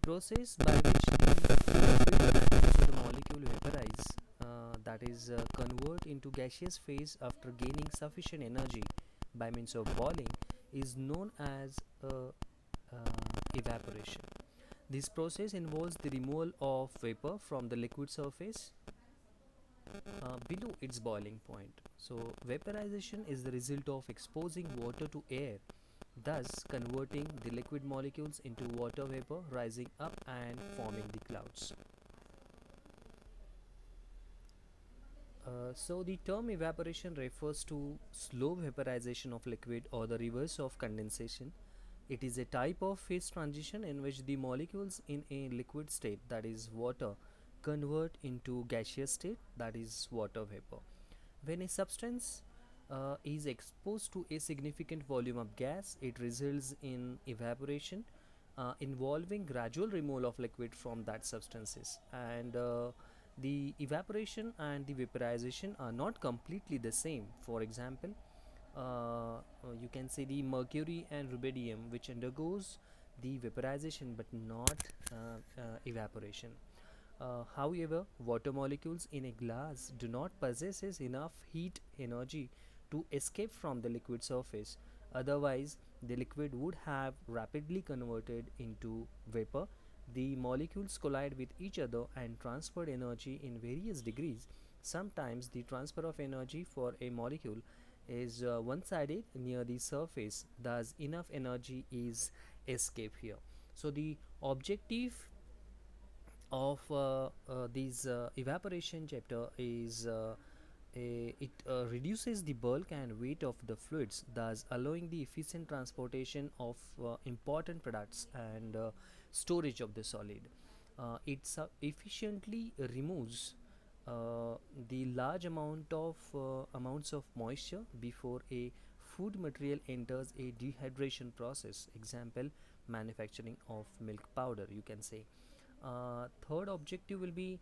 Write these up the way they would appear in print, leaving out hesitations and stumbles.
process by which the liquid atoms of the molecule vaporize, that is, convert into gaseous phase after gaining sufficient energy by means of boiling, is known as evaporation. This process involves the removal of vapor from the liquid surface below its boiling point. So, vaporization is the result of exposing water to air, thus converting the liquid molecules into water vapor, rising up and forming the clouds. So the term evaporation refers to slow vaporization of liquid or the reverse of condensation. It is a type of phase transition in which the molecules in a liquid state, that is water, convert into gaseous state, that is water vapor. When a substance is exposed to a significant volume of gas, it results in evaporation, involving gradual removal of liquid from that substances. And the evaporation and the vaporization are not completely the same. For example, you can say the mercury and rubidium, which undergoes the vaporization but not evaporation. However, water molecules in a glass do not possess enough heat energy to escape from the liquid surface. Otherwise, the liquid would have rapidly converted into vapor. The molecules collide with each other and transfer energy in various degrees. Sometimes the transfer of energy for a molecule is one-sided near the surface, thus enough energy is escape here. So the objective of these evaporation chapter is it reduces the bulk and weight of the fluids, thus allowing the efficient transportation of important products and storage of the solid. It efficiently removes the large amounts of moisture before a food material enters a dehydration process. Example, manufacturing of milk powder, you can say. Third objective will be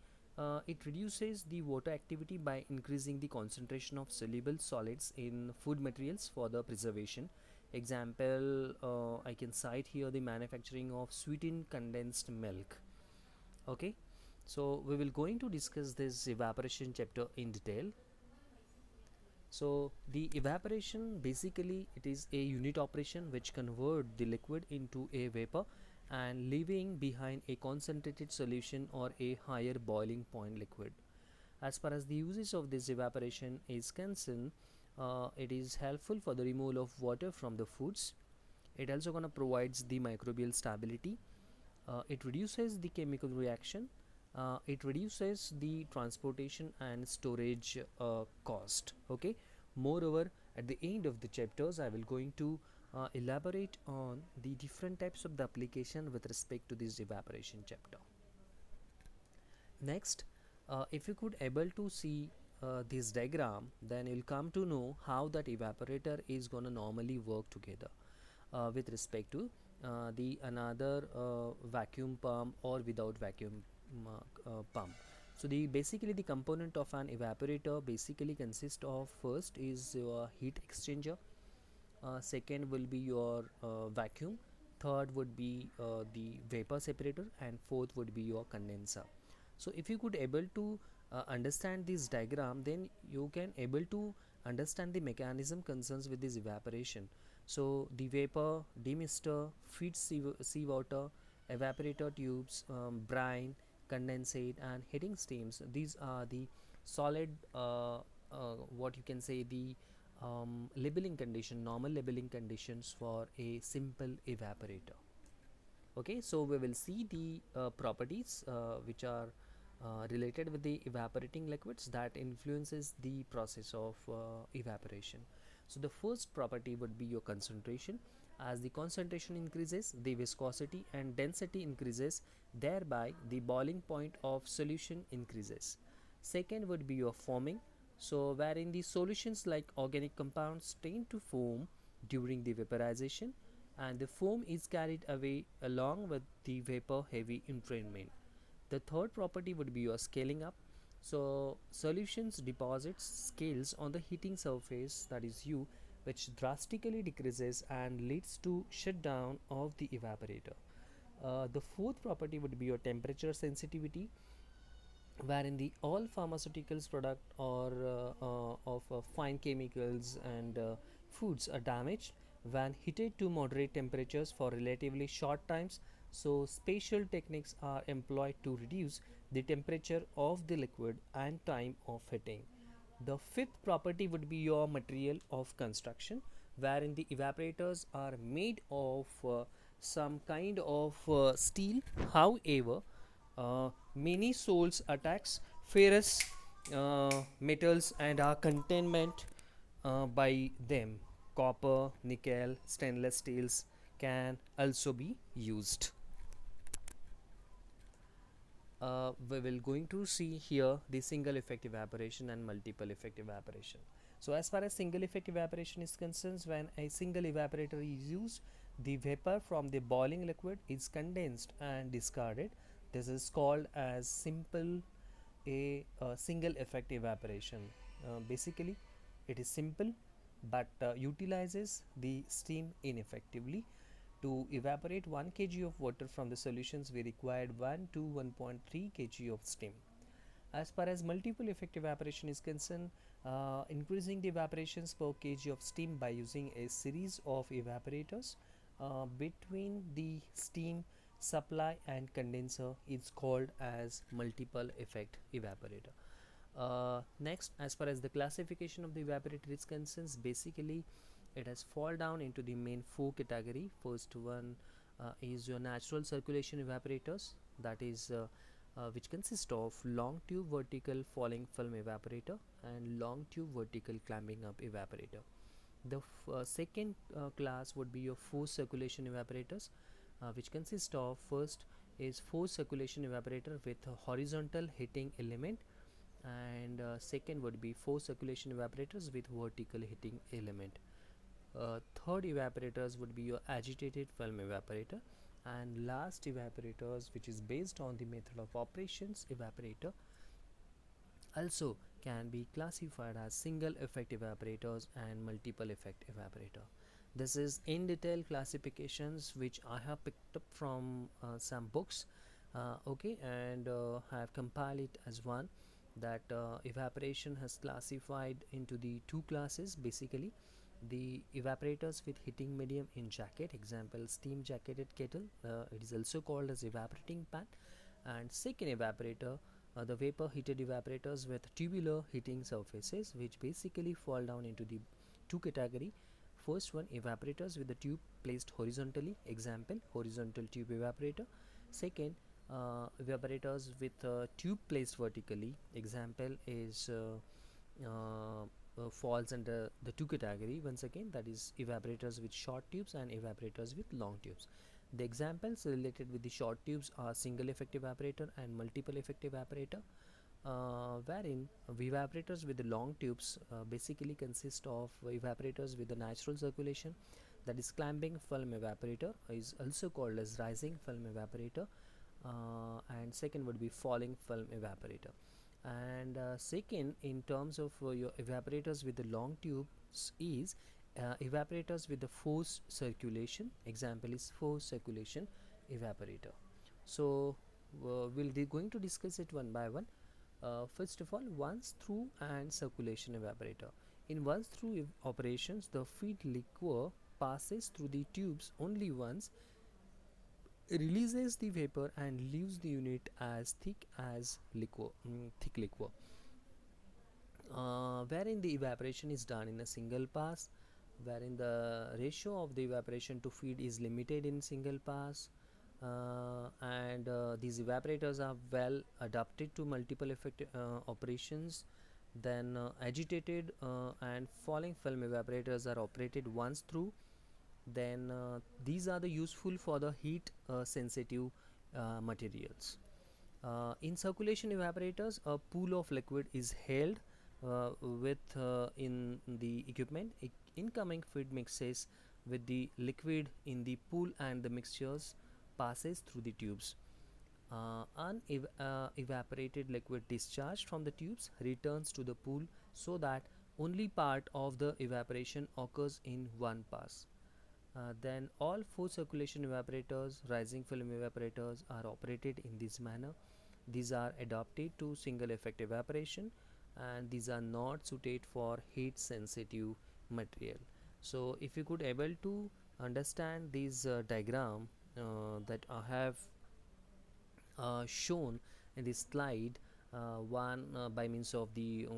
it reduces the water activity by increasing the concentration of soluble solids in food materials for the preservation. Example, I can cite here the manufacturing of sweetened condensed milk. Okay, so we will going to discuss this evaporation chapter in detail. So the evaporation, basically it is a unit operation which convert the liquid into a vapor and leaving behind a concentrated solution or a higher boiling point liquid. As far as the uses of this evaporation is concerned, it is helpful for the removal of water from the foods. It also gonna provides the microbial stability. It reduces the chemical reaction. It reduces the transportation and storage cost. Okay, moreover, at the end of the chapters I will going to elaborate on the different types of the application with respect to this evaporation chapter. Next, if you could able to see this diagram, then you'll come to know how that evaporator is gonna normally work together with respect to the another vacuum pump or without vacuum pump. So the basically the component of an evaporator basically consists of, first is your heat exchanger, second will be your vacuum, third would be the vapor separator, and fourth would be your condenser. So if you could able to understand this diagram, then you can able to understand the mechanism concerns with this evaporation. So the vapor demister feeds seawater, evaporator tubes, brine, condensate, and heating steams. These are the solid what you can say the labeling condition, normal labeling conditions for a simple evaporator. Okay, so we will see the properties which are related with the evaporating liquids that influences the process of evaporation. So the first property would be your concentration. As the concentration increases, the viscosity and density increases, thereby the boiling point of solution increases. Second would be your foaming, so wherein the solutions like organic compounds tend to foam during the vaporization, and the foam is carried away along with the vapor heavy entrainment. The third property would be your scaling up. So solutions deposits scales on the heating surface, that is U, which drastically decreases and leads to shutdown of the evaporator. The fourth property would be your temperature sensitivity, wherein the all pharmaceuticals product or of fine chemicals and foods are damaged when heated to moderate temperatures for relatively short times. So special techniques are employed to reduce the temperature of the liquid and time of heating. The fifth property would be your material of construction, wherein the evaporators are made of some kind of steel. However, many souls attacks ferrous metals and are containment by them. Copper, nickel, stainless steels can also be used. We will going to see here the single effect evaporation and multiple effect evaporation. So as far as single effect evaporation is concerned, when a single evaporator is used, the vapor from the boiling liquid is condensed and discarded. This is called as single effect evaporation. Basically, it is simple but utilizes the steam ineffectively. To evaporate 1 kg of water from the solutions, we required 1 to 1.3 kg of steam. As far as multiple effect evaporation is concerned, increasing the evaporations per kg of steam by using a series of evaporators between the steam supply and condenser is called as multiple effect evaporator. Next, as far as the classification of the evaporator is concerned, basically it has fall down into the main four category. First one is your natural circulation evaporators, that is which consist of long tube vertical falling film evaporator and long tube vertical climbing up evaporator. The second class would be your forced circulation evaporators, which consist of first is forced circulation evaporator with a horizontal heating element, and second would be forced circulation evaporators with vertical heating element. Third evaporators would be your agitated film evaporator, and last evaporators, which is based on the method of operations evaporator, also can be classified as single effect evaporators and multiple effect evaporator. This is in detail classifications which I have picked up from some books, okay, and have compiled it as one, that evaporation has classified into the two classes. Basically, the evaporators with heating medium in jacket, example steam jacketed kettle, it is also called as evaporating pan. And second evaporator, the vapor heated evaporators with tubular heating surfaces, which basically fall down into the two category. First one, evaporators with the tube placed horizontally, example horizontal tube evaporator. Second, evaporators with tube placed vertically, example is falls under the two category once again, that is evaporators with short tubes and evaporators with long tubes. The examples related with the short tubes are single effect evaporator and multiple effect evaporator, wherein evaporators with the long tubes basically consist of evaporators with the natural circulation, that is climbing film evaporator, is also called as rising film evaporator, and second would be falling film evaporator. And second, in terms of your evaporators with the long tubes is evaporators with the forced circulation, example is forced circulation evaporator. So we'll be going to discuss it one by one. First of all, once through and circulation evaporator. In once through operations, the feed liquor passes through the tubes only once, releases the vapor and leaves the unit as thick as thick liquor, wherein the evaporation is done in a single pass, wherein the ratio of the evaporation to feed is limited in single pass, and these evaporators are well adapted to multiple effect operations. Then agitated and falling film evaporators are operated once through. Then these are the useful for the heat sensitive materials. In circulation evaporators, a pool of liquid is held with in the equipment. Incoming feed mixes with the liquid in the pool and the mixtures passes through the tubes. Evaporated liquid discharged from the tubes returns to the pool, so that only part of the evaporation occurs in one pass. Then all four circulation evaporators, rising film evaporators, are operated in this manner. These are adapted to single effect evaporation, and these are not suited for heat sensitive material. So if you could able to understand this diagram that I have shown in this slide, one by means of the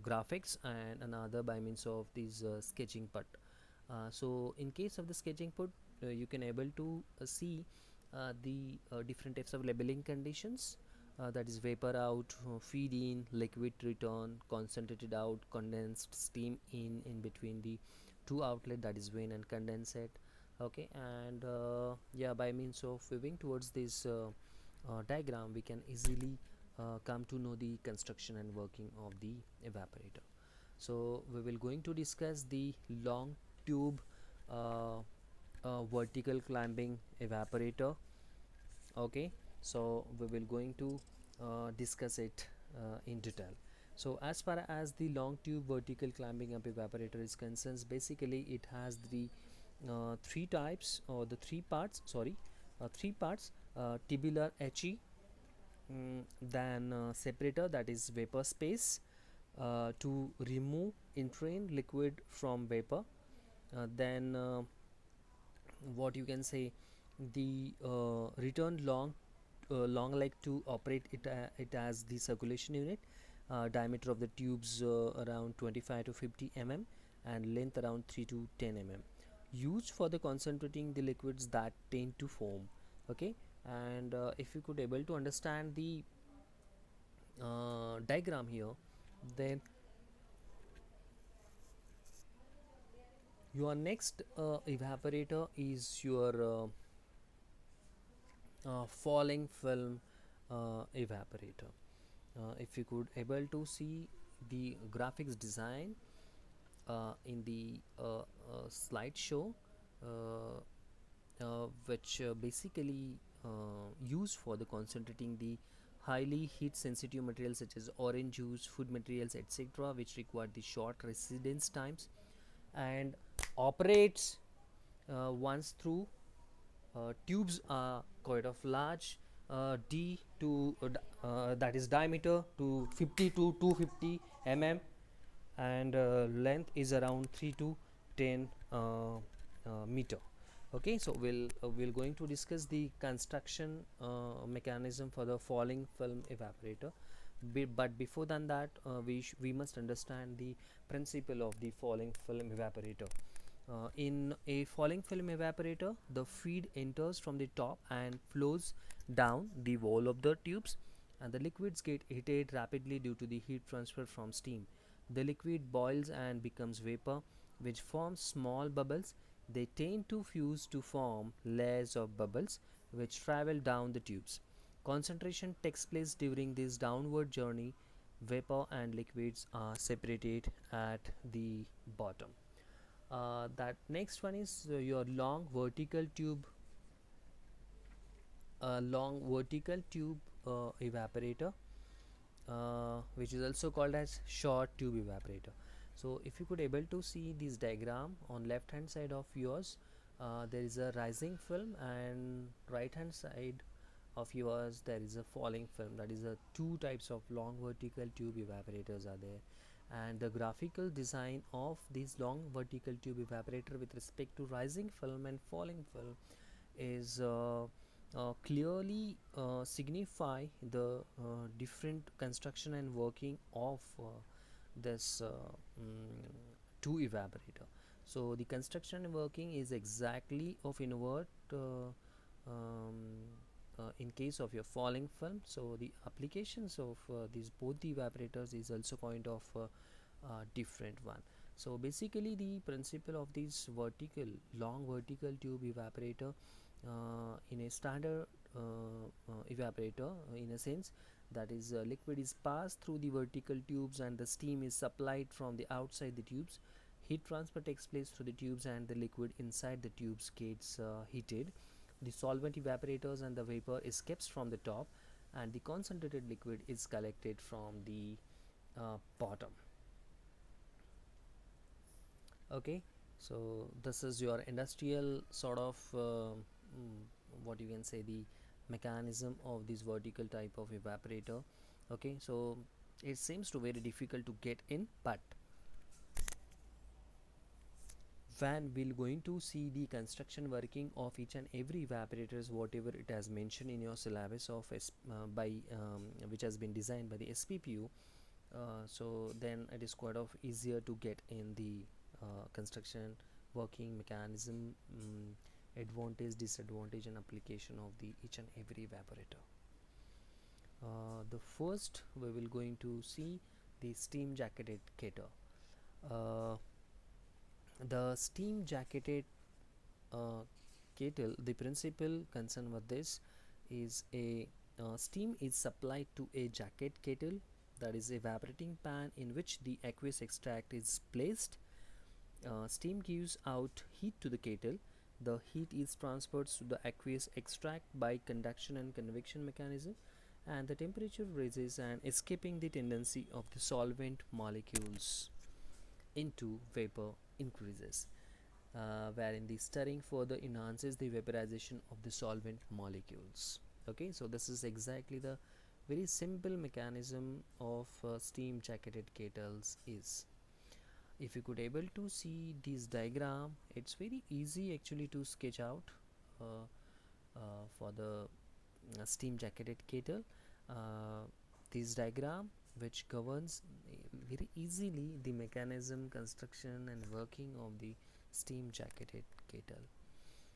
graphics and another by means of this sketching put. So in case of the sketching put, you can able to see the different types of labeling conditions, that is vapor out, feed in, liquid return, concentrated out, condensed steam in between the two outlet, that is vane and condensate. Okay, and yeah, by means of moving towards this diagram, we can easily come to know the construction and working of the evaporator. So we will going to discuss the long tube uh, vertical climbing evaporator. Okay, so we will going to discuss it in detail. So as far as the long tube vertical climbing up evaporator is concerned, basically it has the three types, or the three parts, sorry, three parts: tubular HE, then separator, that is vapor space, to remove entrained liquid from vapor, then what you can say, the return long leg to operate it. It has the circulation unit, diameter of the tubes around 25 to 50 mm, and length around 3 to 10 mm, used for the concentrating the liquids that tend to foam. Okay, and if you could able to understand the diagram here, then your next evaporator is your falling film evaporator. If you could able to see the graphics design in the slideshow, uh, which basically used for the concentrating the highly heat sensitive materials such as orange juice, food materials, etc., which require the short residence times, and operates once through tubes are quite of large, d to that is diameter to 50 to 250 mm, and length is around 3 to 10 meter. Okay, so we'll going to discuss the construction mechanism for the falling film evaporator. But before than that, we must understand the principle of the falling film evaporator. In a falling film evaporator, the feed enters from the top and flows down the wall of the tubes, and the liquids get heated rapidly due to the heat transfer from steam. The liquid boils and becomes vapor, which forms small bubbles. They tend to fuse to form layers of bubbles, which travel down the tubes. Concentration takes place during this downward journey. Vapor and liquids are separated at the bottom. That next one is your long vertical tube evaporator, which is also called as short tube evaporator. So if you could able to see this diagram on left hand side of yours, there is a rising film, and right hand side of yours there is a falling film. That is a two types of long vertical tube evaporators are there, and the graphical design of this long vertical tube evaporator with respect to rising film and falling film is clearly signify the different construction and working of this two evaporator. So the construction and working is exactly of invert in case of your falling film. So the applications of these both the evaporators is also kind of different one. So basically the principle of this long vertical tube evaporator, in a standard evaporator, in a sense, that is liquid is passed through the vertical tubes and the steam is supplied from the outside the tubes. Heat transfer takes place through the tubes and the liquid inside the tubes gets heated. The solvent evaporators and the vapor escapes from the top, and the concentrated liquid is collected from the bottom. Okay, So this is your industrial sort of what you can say, the mechanism of this vertical type of evaporator. Okay, so it seems to very difficult to get in, but when we're going to see the construction working of each and every evaporators, whatever it has mentioned in your syllabus of by which has been designed by the SPPU, so then it is quite of easier to get in the construction working mechanism, advantage, disadvantage and application of the each and every evaporator. The first we will going to see the steam jacketed kettle. uh, the steam jacketed kettle, the principal concern with this is a steam is supplied to a jacket kettle, that is evaporating pan in which the aqueous extract is placed. Steam gives out heat to the kettle. The heat is transferred to the aqueous extract by conduction and convection mechanism, and the temperature rises and escaping the tendency of the solvent molecules into vapor increases, wherein the stirring further enhances the vaporization of the solvent molecules. Okay, so this is exactly the very simple mechanism of steam jacketed kettles is. If you could able to see this diagram, it's very easy actually to sketch out uh, for the steam jacketed kettle. uh, this diagram which governs very easily the mechanism, construction and working of the steam jacketed kettle.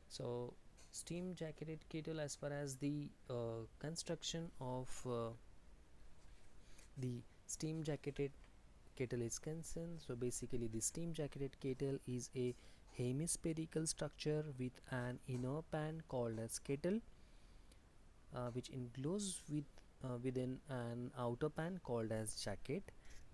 So steam jacketed kettle, as far as the construction of the steam jacketed kettle is concerned, so basically the steam jacketed kettle is a hemispherical structure with an inner pan called as kettle, which enclosed within an outer pan called as jacket.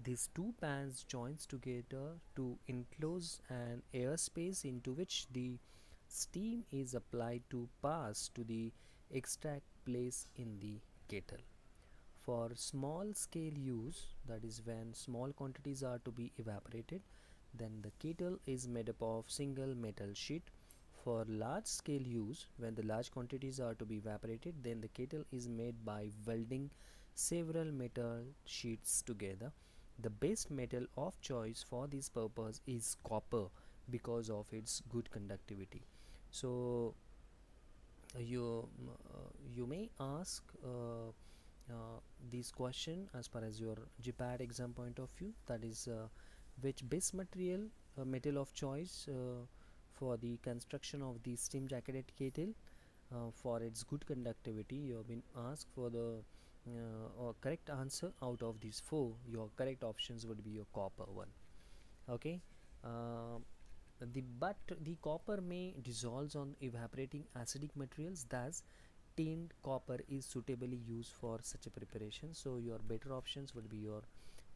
These two pans joins together to enclose an airspace into which the steam is applied to pass to the extract place in the kettle. For small scale use, that is when small quantities are to be evaporated, then the kettle is made up of single metal sheet. For large scale use, when the large quantities are to be evaporated, then the kettle is made by welding several metal sheets together. The best metal of choice for this purpose is copper because of its good conductivity. So you may ask this question as far as your GPAT exam point of view, that is which base material metal of choice for the construction of the steam jacketed kettle for its good conductivity. You have been asked for the correct answer. Out of these four, your correct options would be your copper one. Okay. uh, the copper may dissolve on evaporating acidic materials, thus tinned copper is suitably used for such a preparation. So your better options would be your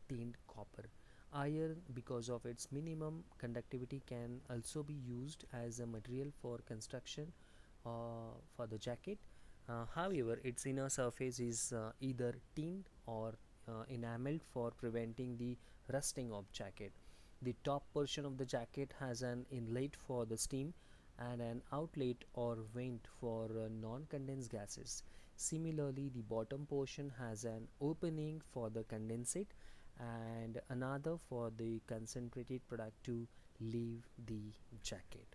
tinned copper. Iron, because of its minimum conductivity, can also be used as a material for construction for the jacket. However, its inner surface is either tinned or enameled for preventing the rusting of jacket. The top portion of the jacket has an inlet for the steam and an outlet or vent for non-condensed gases. Similarly, the bottom portion has an opening for the condensate and another for the concentrated product to leave the jacket.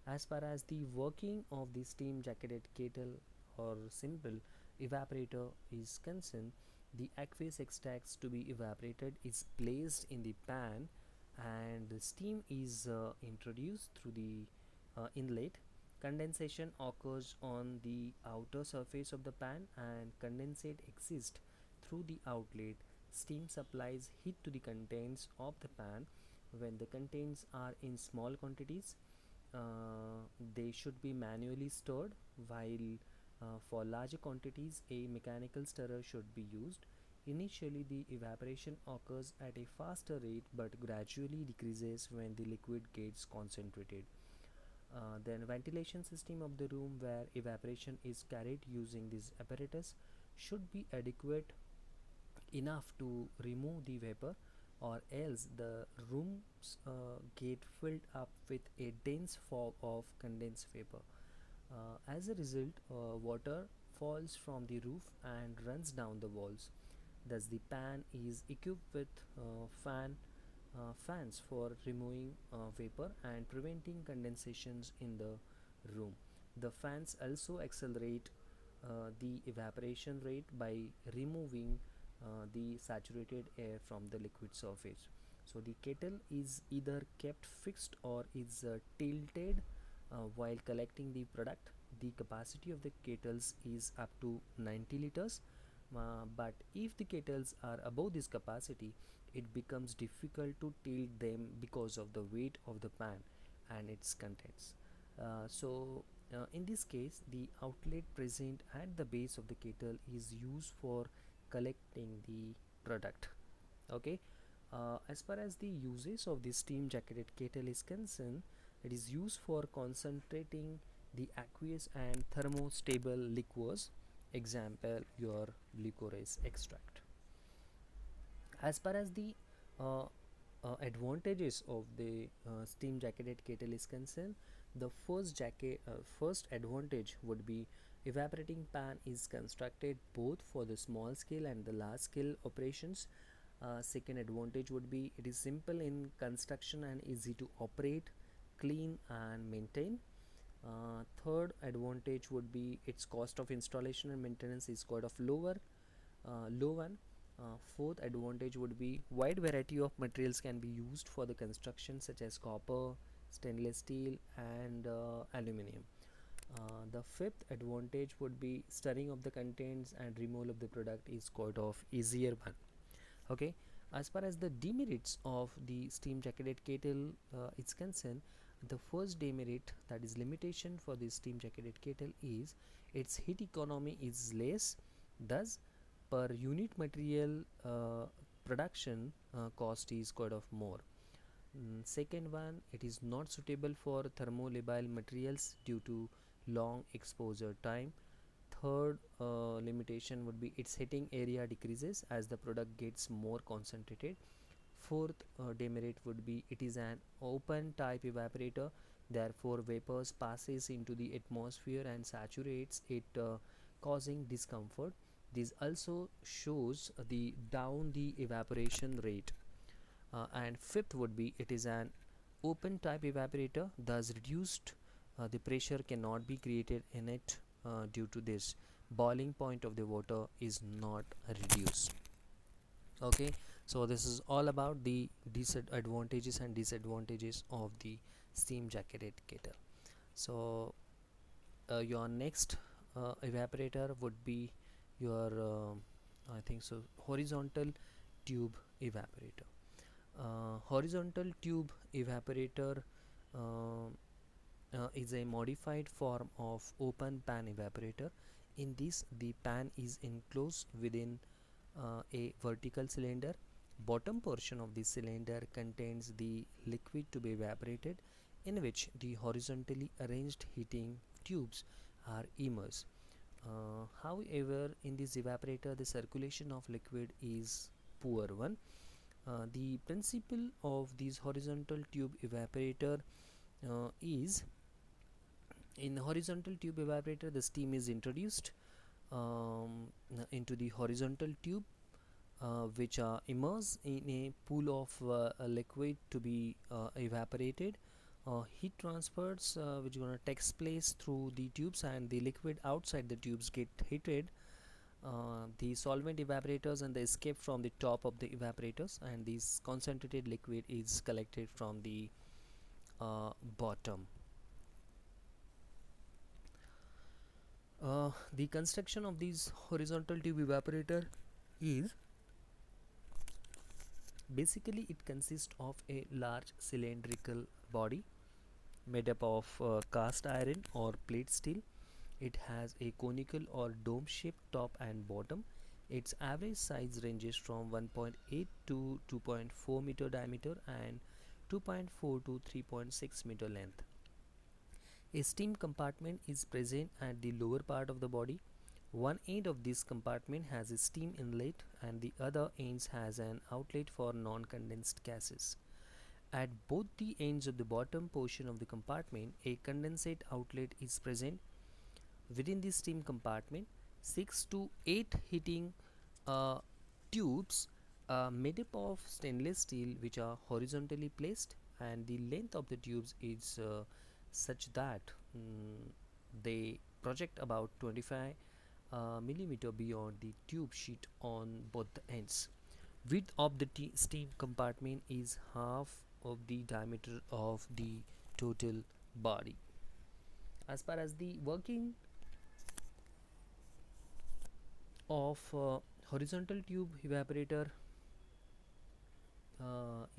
As far as the working of the steam jacketed kettle or simple evaporator is concerned, the aqueous extracts to be evaporated is placed in the pan and the steam is introduced through the inlet. Condensation occurs on the outer surface of the pan and condensate exists through the outlet. Steam supplies heat to the contents of the pan. When the contents are in small quantities, they should be manually stirred, while for larger quantities a mechanical stirrer should be used. Initially the evaporation occurs at a faster rate but gradually decreases when the liquid gets concentrated. Then ventilation system of the room where evaporation is carried using this apparatus should be adequate enough to remove the vapor or else the rooms get filled up with a dense fog of condensed vapor. As a result, water falls from the roof and runs down the walls. Thus, the pan is equipped with fans for removing vapor and preventing condensations in the room. The fans also accelerate the evaporation rate by removing the saturated air from the liquid surface. So the kettle is either kept fixed or is tilted while collecting the product. The capacity of the kettles is up to 90 liters, but if the kettles are above this capacity, it becomes difficult to tilt them because of the weight of the pan and its contents. In this case, the outlet present at the base of the kettle is used for collecting the product. Okay. As far as the uses of the steam jacketed kettle is concerned, it is used for concentrating the aqueous and thermostable liquors, example your licorice extract. As far as the uh, advantages of the steam jacketed kettle is concerned, the first advantage would be evaporating pan is constructed both for the small scale and the large scale operations. Second advantage would be it is simple in construction and easy to operate, clean and maintain. Third advantage would be its cost of installation and maintenance is quite of low one. Fourth advantage would be wide variety of materials can be used for the construction such as copper, stainless steel and aluminium. The fifth advantage would be stirring of the contents and removal of the product is quite of easier one. Okay. As far as the demerits of the steam jacketed kettle is concerned, the first demerit, that is limitation for the steam jacketed kettle, is its heat economy is less. Thus, per unit material production cost is quite of more. Second one, it is not suitable for thermolabile materials due to long exposure time. Third limitation would be its heating area decreases as the product gets more concentrated. Fourth demerit would be it is an open type evaporator, therefore vapors passes into the atmosphere and saturates it, causing discomfort. This also shows the down the evaporation rate. And fifth would be it is an open type evaporator, thus reduced the pressure cannot be created in it. Due to this, boiling point of the water is not reduced. Okay, so this is all about the advantages and disadvantages of the steam jacketed kettle. So your next evaporator would be your I think so horizontal tube evaporator. Horizontal tube evaporator uh, is a modified form of open pan evaporator. In this, the pan is enclosed within a vertical cylinder. Bottom portion of the cylinder contains the liquid to be evaporated, in which the horizontally arranged heating tubes are immersed. However, in this evaporator, the circulation of liquid is poor one. The principle of this horizontal tube evaporator is in horizontal tube evaporator, the steam is introduced into the horizontal tube, which are immersed in a pool of liquid to be evaporated. Heat transfers which gonna takes place through the tubes and the liquid outside the tubes get heated. The solvent evaporators and the escape from the top of the evaporators, and this concentrated liquid is collected from the bottom. The construction of these horizontal tube evaporator is basically it consists of a large cylindrical body made up of cast iron or plate steel. It has a conical or dome shaped top and bottom. Its average size ranges from 1.8 to 2.4 meter diameter and 2.4 to 3.6 meter length. A steam compartment is present at the lower part of the body. One end of this compartment has a steam inlet and the other ends has an outlet for non-condensed gases. At both the ends of the bottom portion of the compartment, a condensate outlet is present. Within the steam compartment, 6 to 8 heating uh, tubes made up of stainless steel which are horizontally placed, and the length of the tubes is such that they project about 25 millimeter beyond the tube sheet on both the ends. Width of the steam compartment is half of the diameter of the total body. As far as the working of horizontal tube evaporator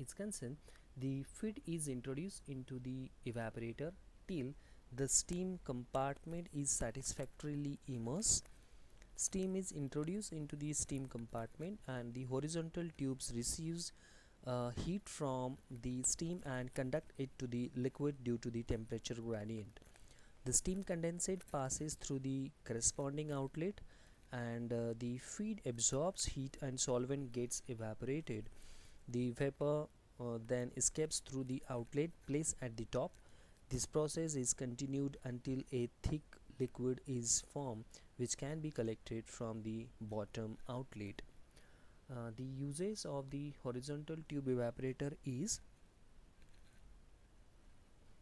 is concerned, the feed is introduced into the evaporator till the steam compartment is satisfactorily immersed. Steam is introduced into the steam compartment and the horizontal tubes receives heat from the steam and conduct it to the liquid due to the temperature gradient. The steam condensate passes through the corresponding outlet, and the feed absorbs heat and solvent gets evaporated. The vapor then escapes through the outlet placed at the top. This process is continued until a thick liquid is formed, which can be collected from the bottom outlet. The uses of the horizontal tube evaporator is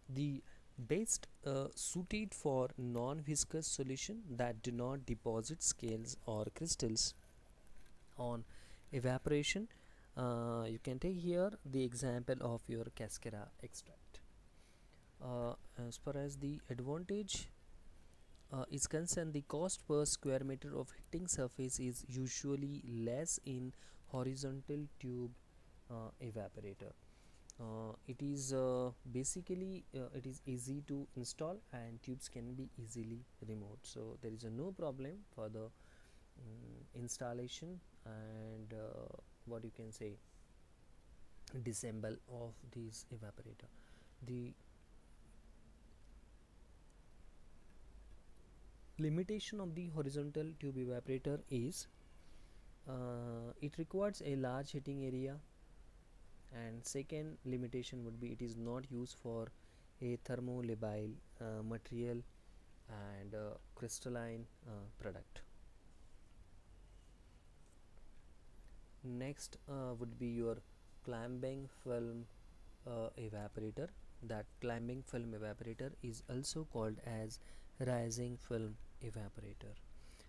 the best suited for non-viscous solution that do not deposit scales or crystals on evaporation. You can take here the example of your cascara extract. As far as the advantage is concerned, the cost per square meter of heating surface is usually less in horizontal tube evaporator. It is basically it is easy to install and tubes can be easily removed, so there is no problem for the installation and what you can say disassemble of this evaporator. The limitation of the horizontal tube evaporator is it requires a large heating area, and second limitation would be it is not used for a thermolabile material and crystalline product. Next would be your clamping film evaporator. That clamping film evaporator is also called as rising film evaporator.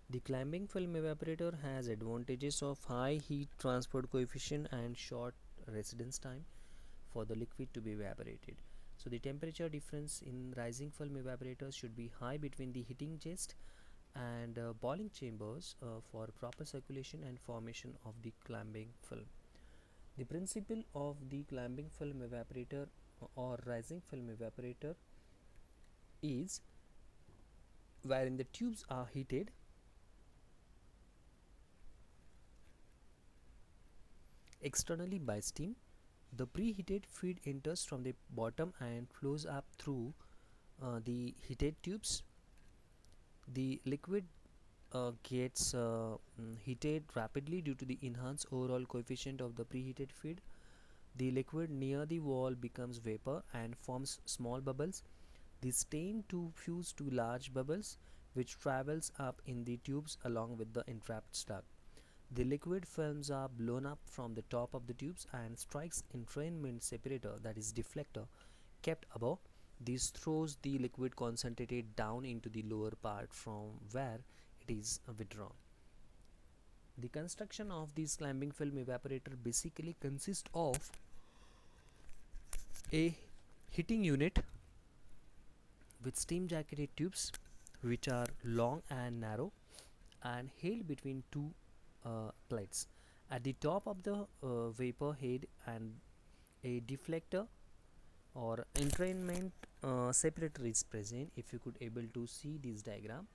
The clamping film evaporator has advantages of high heat transport coefficient and short residence time for the liquid to be evaporated. So the temperature difference in rising film evaporators should be high between the heating chest and boiling chambers for proper circulation and formation of the clamping film. The principle of the clamping film evaporator or rising film evaporator is wherein the tubes are heated externally by steam. The preheated feed enters from the bottom and flows up through the heated tubes. The liquid gets heated rapidly due to the enhanced overall coefficient of the preheated feed. The liquid near the wall becomes vapor and forms small bubbles. These tend to fuse to large bubbles which travels up in the tubes along with the entrapped slug. The liquid films are blown up from the top of the tubes and strikes entrainment separator, that is deflector, kept above. This throws the liquid concentrated down into the lower part from where it is withdrawn. The construction of this clamping film evaporator basically consists of a heating unit with steam jacketed tubes which are long and narrow and held between two plates. At the top of the vapor head and a deflector or entrainment separator is present. If you could able to see this diagram,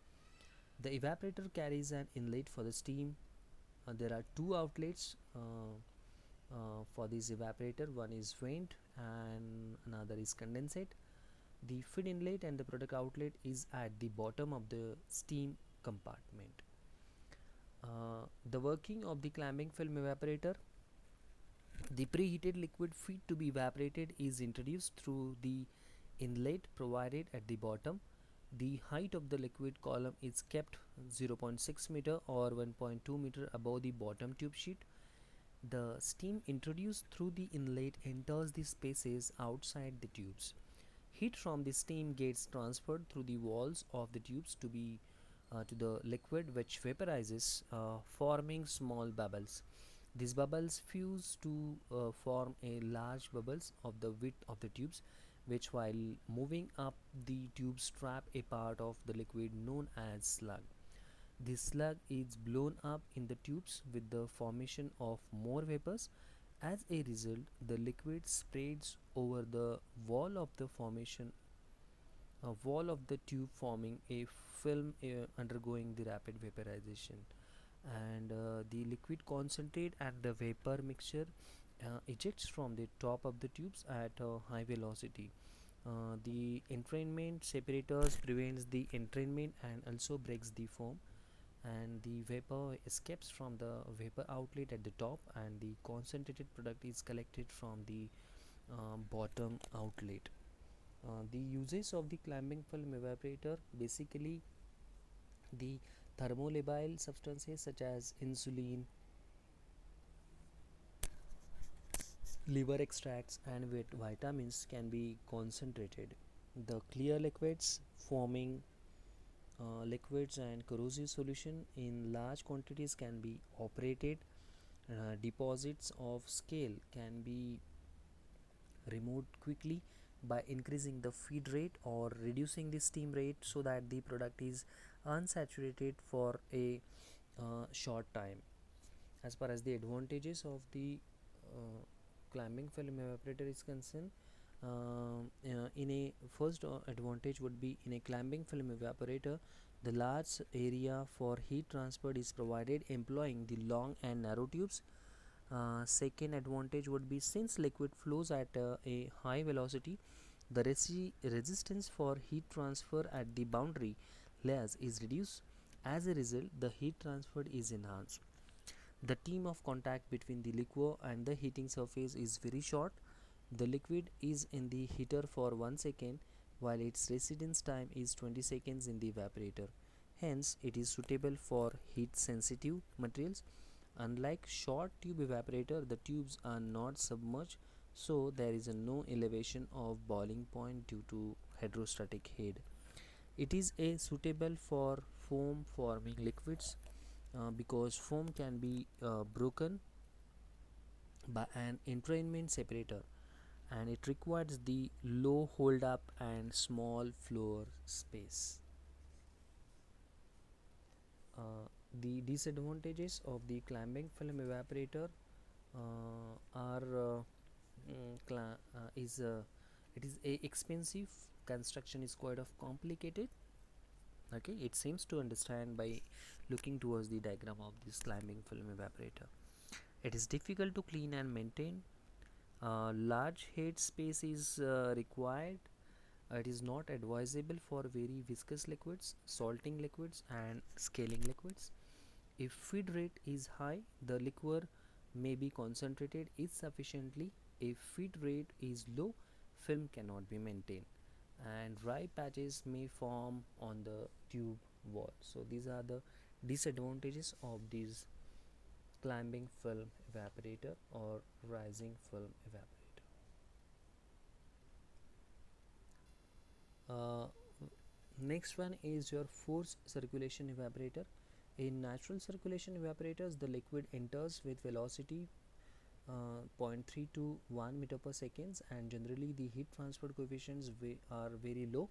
the evaporator carries an inlet for the steam. There are two outlets for this evaporator. One is vent and another is condensate. The feed inlet and the product outlet is at the bottom of the steam compartment. The working of the clamping film evaporator. The preheated liquid feed to be evaporated is introduced through the inlet provided at the bottom. The height of the liquid column is kept 0.6 meter or 1.2 meter above the bottom tube sheet. The steam introduced through the inlet enters the spaces outside the tubes. Heat from the steam gets transferred through the walls of the tubes to the liquid, which vaporizes, forming small bubbles. These bubbles fuse to form a large bubbles of the width of the tubes, which while moving up the tubes trap a part of the liquid known as slug. This slug is blown up in the tubes with the formation of more vapors. As a result, the liquid spreads over the wall of the tube, forming a film undergoing the rapid vaporization. And the liquid concentrate and the vapor mixture ejects from the top of the tubes at a high velocity. The entrainment separators prevents the entrainment and also breaks the foam, and the vapor escapes from the vapor outlet at the top, and the concentrated product is collected from the bottom outlet. The uses of the clamping film evaporator, basically the thermolabile substances such as insulin, liver extracts, and vitamins can be concentrated. The clear liquids forming liquids and corrosive solution in large quantities can be operated. Deposits of scale can be removed quickly by increasing the feed rate or reducing the steam rate so that the product is unsaturated for a short time. As far as the advantages of the clamping film evaporator is concerned, in a first advantage would be in a clamping film evaporator, the large area for heat transfer is provided employing the long and narrow tubes. Second advantage would be since liquid flows at a high velocity, the resistance for heat transfer at the boundary layers is reduced. As a result, the heat transferred is enhanced. The time of contact between the liquor and the heating surface is very short. The liquid is in the heater for 1 second while its residence time is 20 seconds in the evaporator. Hence, it is suitable for heat sensitive materials. Unlike short tube evaporator, the tubes are not submerged, so there is no elevation of boiling point due to hydrostatic head. It is a suitable for foam forming liquids because foam can be broken by an entrainment separator, and it requires the low hold up and small floor space. The disadvantages of the clamping film evaporator are is it is a expensive, construction is quite of complicated. Okay, it seems to understand by looking towards the diagram of this clamping film evaporator. It is difficult to clean and maintain. Large head space is required. It is not advisable for very viscous liquids, salting liquids, and scaling liquids. If feed rate is high, the liquor may be concentrated insufficiently. If feed rate is low, film cannot be maintained, and dry patches may form on the tube wall. So these are the disadvantages of this clamping film evaporator or rising film evaporator. Next one is your forced circulation evaporator. In natural circulation evaporators, the liquid enters with velocity 0.3 to 1 meter per seconds, and generally the heat transfer coefficients are very low,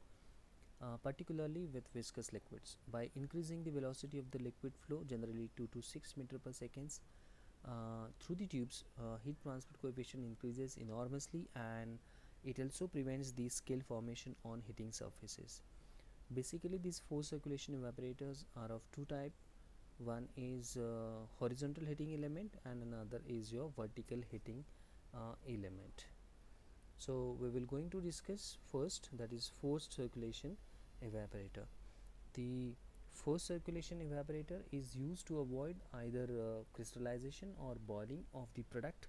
particularly with viscous liquids. By increasing the velocity of the liquid flow, generally 2 to 6 meter per seconds, through the tubes, heat transfer coefficient increases enormously, and it also prevents the scale formation on heating surfaces. Basically, these forced circulation evaporators are of two types. One is horizontal heating element and another is your vertical heating element. So we will going to discuss first, that is forced circulation evaporator. The Forced circulation evaporator is used to avoid either crystallization or boiling of the product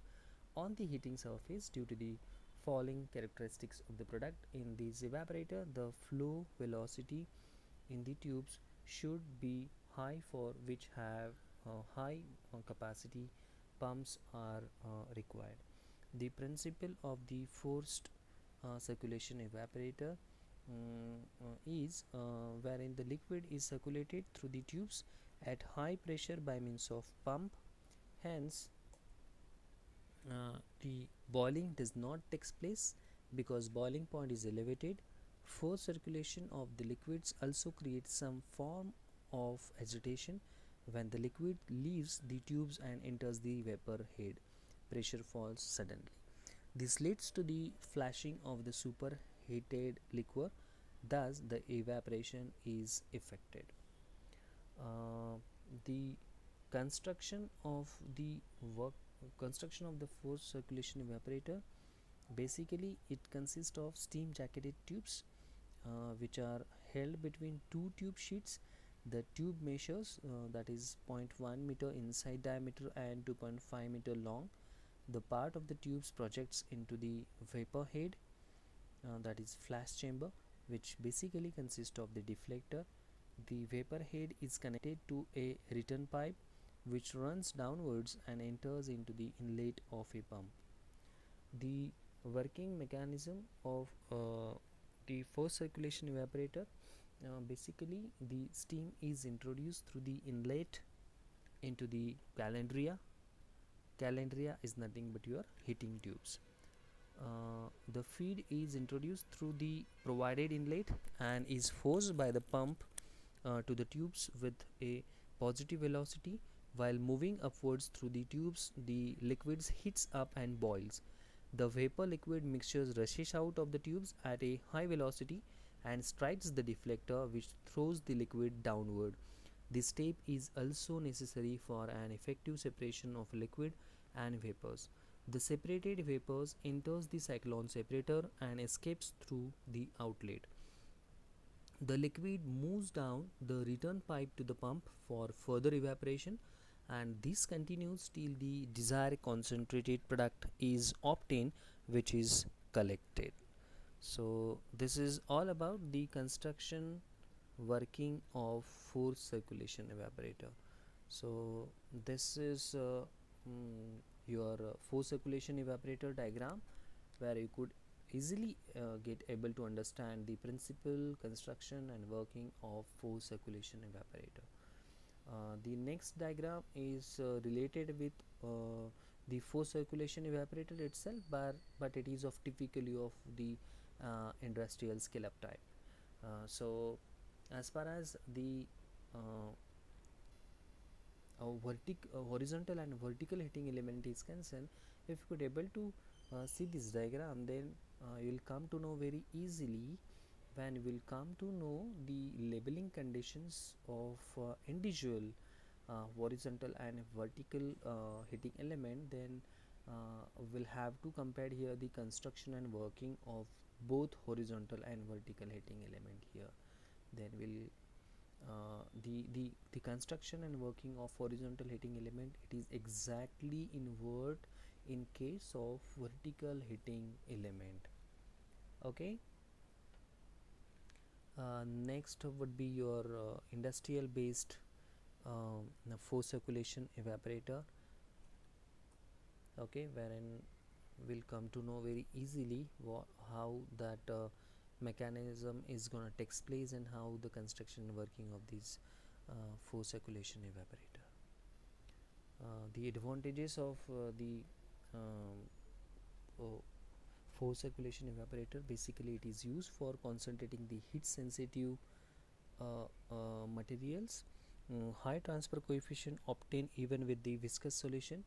on the heating surface due to the falling characteristics of the product. In this evaporator, the flow velocity in the tubes should be high, for which have high capacity pumps are required. The principle of the forced circulation evaporator is wherein the liquid is circulated through the tubes at high pressure by means of pump. Hence, the boiling does not takes place because boiling point is elevated. Forced circulation of the liquids also creates some form of agitation. When the liquid leaves the tubes and enters the vapor head, pressure falls suddenly. This leads to the flashing of the superheated liquor, thus the evaporation is effected. The construction of the work construction of the forced circulation evaporator, basically it consists of steam jacketed tubes which are held between two tube sheets. The tube measures that is 0.1 meter inside diameter and 2.5 meter long. The part of the tubes projects into the vapor head, that is flash chamber, which basically consists of the deflector. The vapor head is connected to a return pipe which runs downwards and enters into the inlet of a pump. The working mechanism of the forced circulation evaporator, basically the steam is introduced through the inlet into the calandria. Calandria is nothing but your heating tubes. The feed is introduced through the provided inlet and is forced by the pump to the tubes with a positive velocity. While moving upwards through the tubes, the liquids heats up and boils. The vapor liquid mixtures rushes out of the tubes at a high velocity and strikes the deflector, which throws the liquid downward. This step is also necessary for an effective separation of liquid and vapors. The separated vapors enters the cyclone separator and escapes through the outlet. The liquid moves down the return pipe to the pump for further evaporation, and this continues till the desired concentrated product is obtained, which is collected. So this is all about the construction working of forced circulation evaporator. So this is your forced circulation evaporator diagram, where you could easily get able to understand the principle, construction and working of forced circulation evaporator. The next diagram is related with the forced circulation evaporator itself, but it is of typically of the industrial scale up type. So as far as the horizontal and vertical heating element is concerned, if you could able to see this diagram, then you will come to know very easily. When you will come to know the labeling conditions of individual horizontal and vertical heating element, then we'll have to compare here the construction and working of both horizontal and vertical heating element here. Then we'll the construction and working of horizontal heating element, it is exactly invert in case of vertical heating element. Okay. Next would be your industrial based forced circulation evaporator. Okay, wherein we'll come to know very easily how that mechanism is gonna takes place and how the construction working of this forced circulation evaporator. The advantages of the forced circulation evaporator, basically it is used for concentrating the heat sensitive materials. High transfer coefficient obtained even with the viscous solution.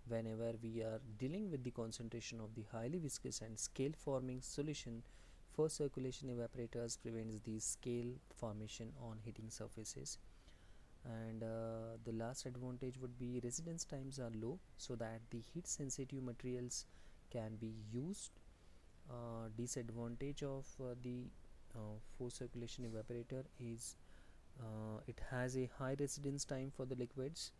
Whenever we are dealing with the concentration of the highly viscous and scale forming solution, forced circulation evaporators prevents the scale formation on heating surfaces. And the last advantage would be residence times are low, so that the heat sensitive materials can be used. Disadvantage of the forced circulation evaporator is It has a high residence time for the liquids,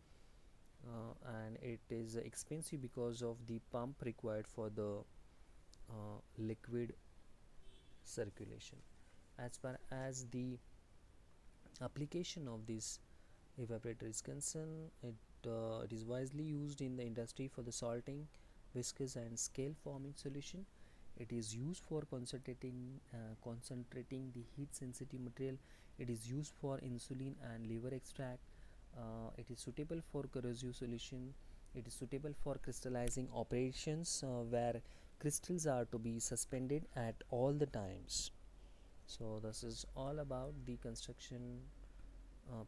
and it is expensive because of the pump required for the liquid circulation. As far as the application of this evaporator is concerned, it is wisely used in the industry for the salting, viscous and scale forming solution. It is used for concentrating the heat sensitive material. It is used for insulin and liver extract. It is suitable for corrosive solution. It is suitable for crystallizing operations, where crystals are to be suspended at all the times. So this is all about the construction,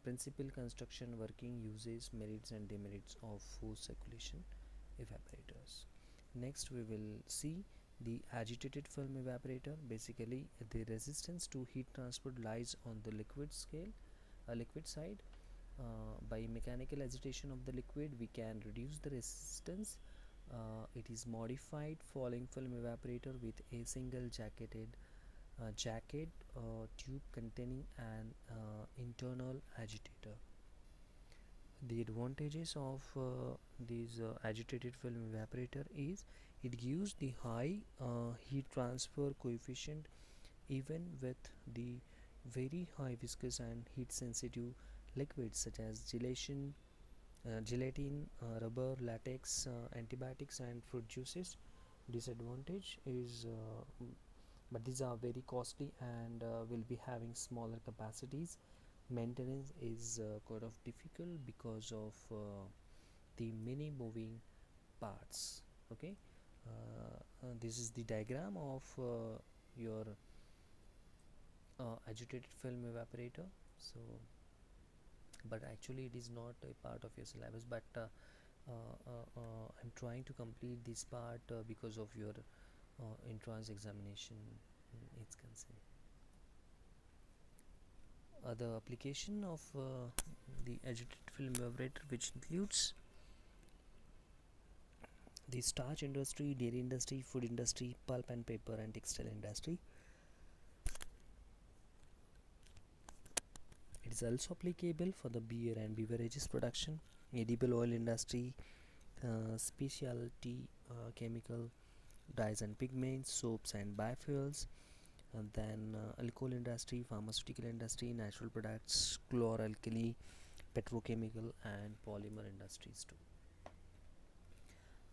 principal construction working, uses, merits and demerits of forced circulation evaporators. Next we will see the agitated film evaporator. Basically the resistance to heat transport lies on the liquid side. By mechanical agitation of the liquid we can reduce the resistance. It is modified falling film evaporator with a single jacket tube containing an internal agitator. The advantages of these agitated film evaporator is it gives the high heat transfer coefficient even with the very high viscous and heat sensitive liquids such as gelatin, rubber, latex, antibiotics and fruit juices. Disadvantage is but these are very costly and will be having smaller capacities. Maintenance is kind of difficult because of the many moving parts. Okay, this is the diagram of your agitated film evaporator. So but actually it is not a part of your syllabus, but I'm trying to complete this part because of your entrance examination is concerned. The application of the agitated film evaporator, which includes the starch industry, dairy industry, food industry, pulp and paper and textile industry. It is also applicable for the beer and beverages production, edible oil industry, specialty chemical, dyes and pigments, soaps and biofuels, and then alcohol industry, pharmaceutical industry, natural products, chloralkali, petrochemical and polymer industries too.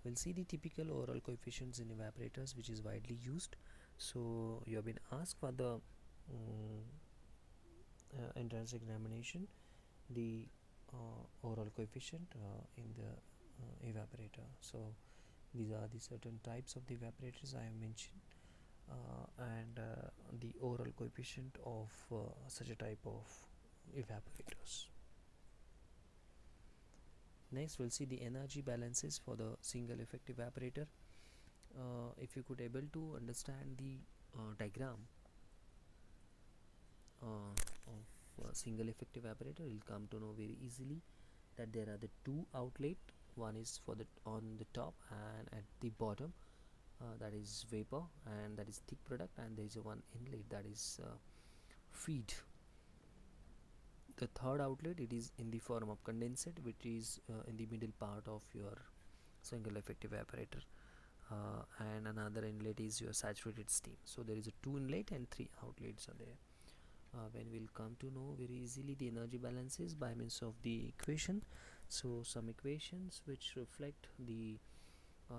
We'll see the typical overall coefficients in evaporators which is widely used. So you have been asked for the entrance examination the overall coefficient in the evaporator. So these are the certain types of the evaporators I have mentioned, and the overall coefficient of such a type of evaporators. Next we'll see the energy balances for the single effect evaporator. If you could able to understand the diagram of single effect evaporator, you'll come to know very easily that there are the two outlet. One is for the on the top and at the bottom, that is vapor and that is thick product, and there is a one inlet that is feed. The third outlet, it is in the form of condensate, which is in the middle part of your single effect evaporator, and another inlet is your saturated steam. So there is a two inlet and three outlets are there. When we'll come to know very easily the energy balances by means of the equation. So some equations which reflect the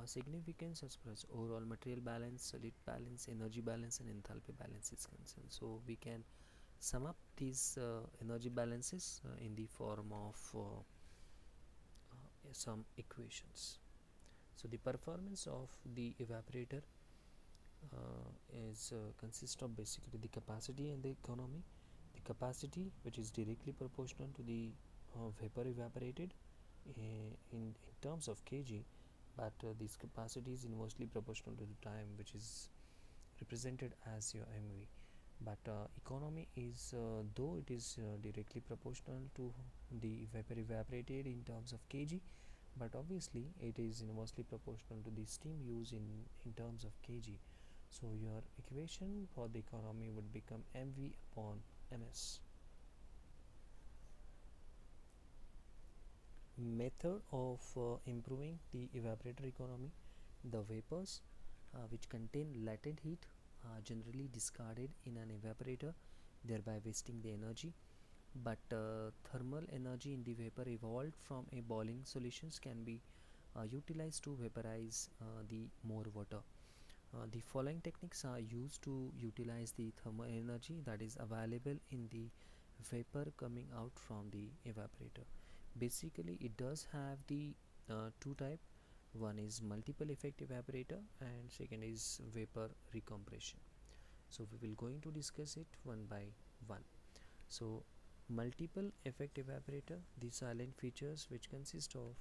significance as far as overall material balance, solid balance, energy balance and enthalpy balance is concerned. So we can sum up these energy balances in the form of some equations. So the performance of the evaporator is consists of basically the capacity and the economy. The capacity, which is directly proportional to the vapor evaporated in terms of kg, but this capacity is inversely proportional to the time, which is represented as your mv. But economy is though it is directly proportional to the vapor evaporated in terms of kg, but obviously it is inversely proportional to the steam used in terms of kg. So your equation for the economy would become mv upon ms. method of improving the evaporator economy. The vapors which contain latent heat are generally discarded in an evaporator, thereby wasting the energy. But thermal energy in the vapor evolved from a boiling solutions can be utilized to vaporize the more water. The following techniques are used to utilize the thermal energy that is available in the vapor coming out from the evaporator. Basically, it does have the two type. One is multiple effect evaporator and second is vapor recompression. So we will going to discuss it one by one. So multiple effect evaporator, the silent features which consist of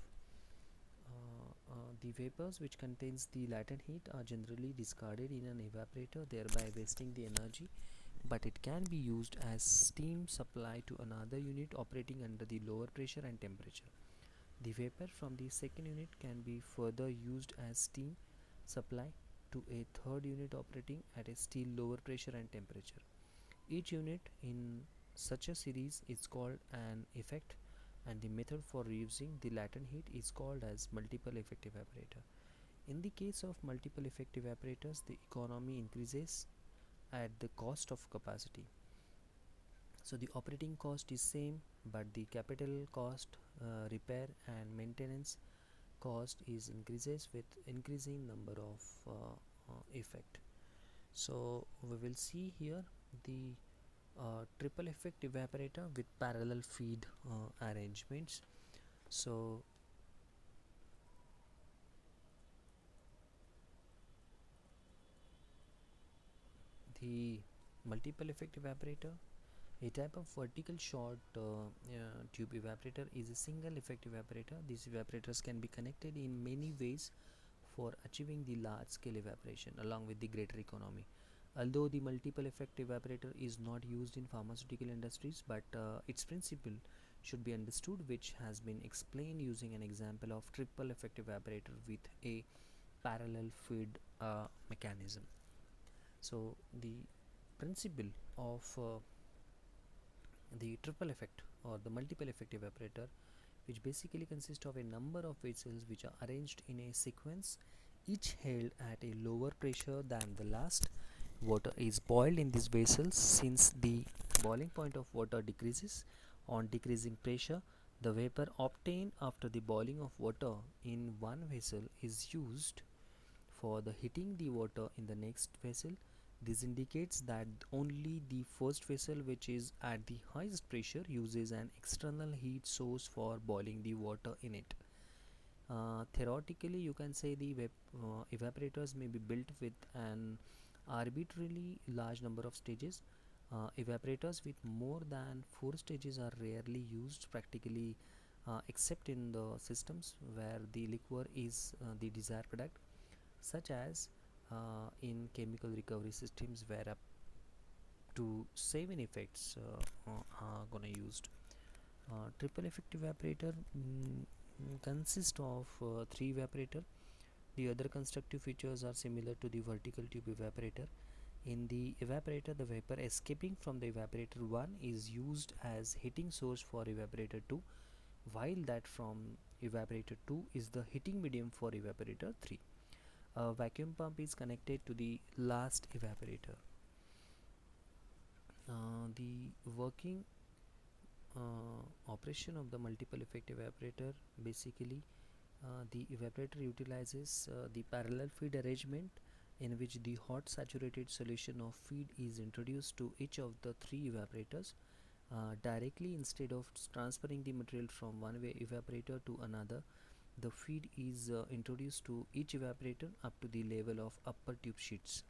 the vapors which contains the latent heat are generally discarded in an evaporator, thereby wasting the energy, but it can be used as steam supply to another unit operating under the lower pressure and temperature. The vapor from the second unit can be further used as steam supply to a third unit operating at a still lower pressure and temperature. Each unit in such a series is called an effect, and the method for reusing the latent heat is called as multiple effect evaporator. In the case of multiple effect evaporators, the economy increases at the cost of capacity. So the operating cost is same, but the capital cost, repair and maintenance cost is increases with increasing number of effect. So we will see here the triple effect evaporator with parallel feed arrangements. So the multiple effect evaporator, a type of vertical short tube evaporator, is a single effect evaporator. These evaporators can be connected in many ways for achieving the large scale evaporation along with the greater economy. Although the multiple effect evaporator is not used in pharmaceutical industries, but its principle should be understood, which has been explained using an example of triple effect evaporator with a parallel feed mechanism. So the principle of the triple effect or the multiple effect evaporator, which basically consists of a number of vessels which are arranged in a sequence, each held at a lower pressure than the last. Water is boiled in these vessels. Since the boiling point of water decreases on decreasing pressure, the vapor obtained after the boiling of water in one vessel is used for the heating the water in the next vessel. This indicates that only the first vessel, which is at the highest pressure, uses an external heat source for boiling the water in it. Theoretically, you can say the evaporators may be built with an arbitrarily large number of stages. Evaporators with more than 4 stages are rarely used practically, except in the systems where the liquor is the desired product, such as in chemical recovery systems where up to 7 effects are gonna used. Triple effect evaporator consists of 3 evaporator. The other constructive features are similar to the vertical tube evaporator. In the evaporator, the vapor escaping from the evaporator 1 is used as heating source for evaporator 2, while that from evaporator 2 is the heating medium for evaporator 3. A vacuum pump is connected to the last evaporator. The working operation of the multiple effect evaporator, basically the evaporator utilizes the parallel feed arrangement in which the hot saturated solution of feed is introduced to each of the 3 evaporators directly. Instead of transferring the material from one evaporator to another, the feed is introduced to each evaporator up to the level of upper tube sheets.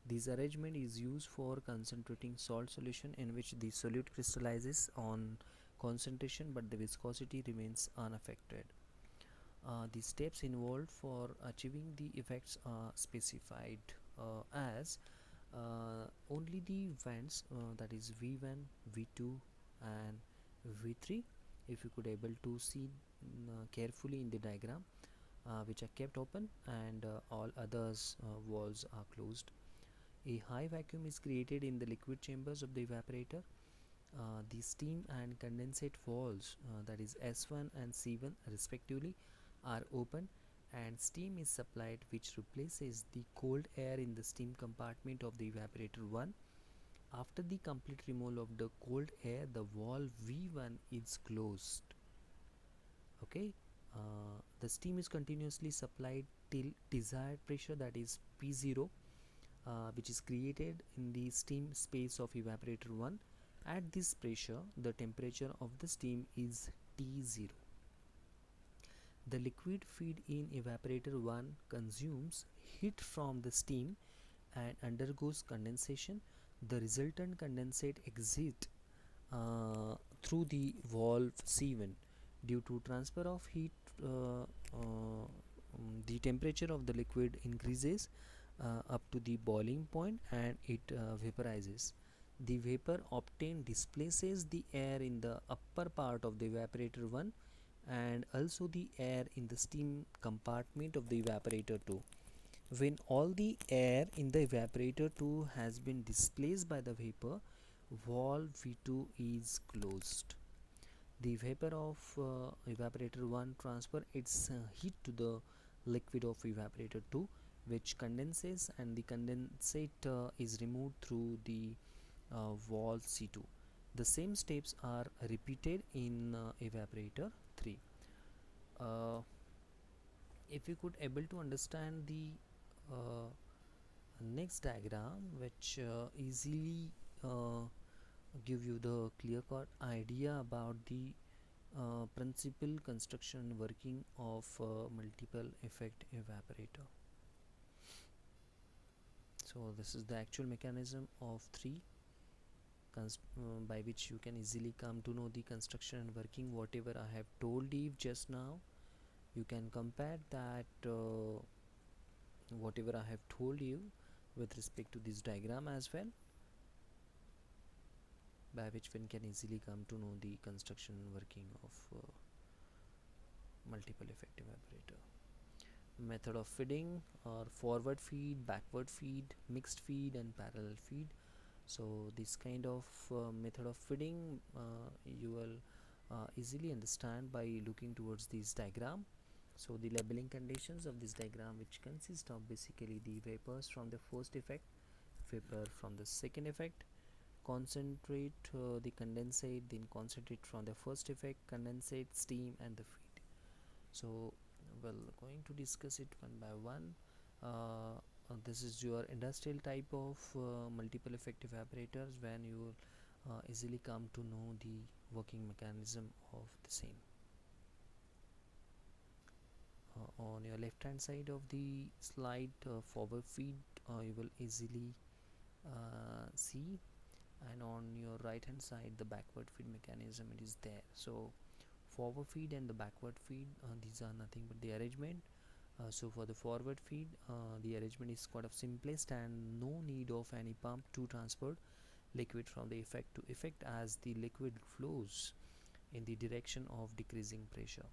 This arrangement is used for concentrating salt solution in which the solute crystallizes on concentration but the viscosity remains unaffected. The steps involved for achieving the effects are specified as only the vents, that is V1, V2 and V3, if you could able to see carefully in the diagram, which are kept open, and all others walls are closed. A high vacuum is created in the liquid chambers of the evaporator, The steam and condensate valves, that is S1 and C1 respectively, are open and steam is supplied, which replaces the cold air in the steam compartment of the evaporator 1. After the complete removal of the cold air, the valve V1 is closed. Okay, the steam is continuously supplied till desired pressure, that is P0, which is created in the steam space of evaporator 1. At this pressure, the temperature of the steam is T0. The liquid feed in evaporator 1 consumes heat from the steam and undergoes condensation. The resultant condensate exits through the valve C1. Due to transfer of heat, the temperature of the liquid increases up to the boiling point and it vaporizes. The vapor obtained displaces the air in the upper part of the evaporator 1 and also the air in the steam compartment of the evaporator 2. When all the air in the evaporator 2 has been displaced by the vapor, valve V2 is closed. The vapor of evaporator 1 transfer its heat to the liquid of evaporator 2, which condenses, and the condensate is removed through the valve C2. The same steps are repeated in evaporator 3. Uh, if you could able to understand the uh, next diagram, which easily give you the clear cut idea about the principal construction working of multiple effect evaporator. So this is the actual mechanism of 3 by which you can easily come to know the construction and working. Whatever I have told you just now, you can compare that whatever I have told you with respect to this diagram as well, by which one can easily come to know the construction and working of multiple effect evaporator. Method of feeding or forward feed, backward feed, mixed feed and parallel feed. So this kind of method of feeding you will easily understand by looking towards this diagram. So the labeling conditions of this diagram, which consist of basically the vapors from the first effect, vapor from the second effect, concentrate, the condensate, then concentrate from the first effect, condensate, steam and the feed. So well, going to discuss it one by one. This is your industrial type of multiple effect evaporators, when you easily come to know the working mechanism of the same. On your left hand side of the slide, forward feed you will easily see, and on your right hand side the backward feed mechanism, it is there. So forward feed and the backward feed, these are nothing but the arrangement. So for the forward feed, the arrangement is quite of simplest and no need of any pump to transfer liquid from the effect to effect, as the liquid flows in the direction of decreasing pressure.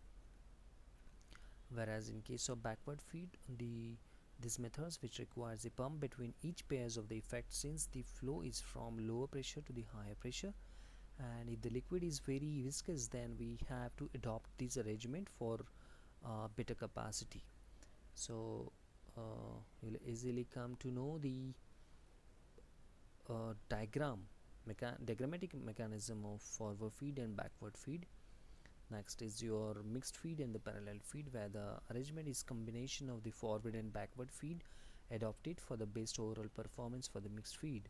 Whereas in case of backward feed, these methods which requires a pump between each pairs of the effect, since the flow is from lower pressure to the higher pressure, and if the liquid is very viscous, then we have to adopt this arrangement for better capacity. So you'll easily come to know the diagrammatic mechanism of forward feed and backward feed. Next is your mixed feed and the parallel feed, where the arrangement is combination of the forward and backward feed adopted for the best overall performance for the mixed feed,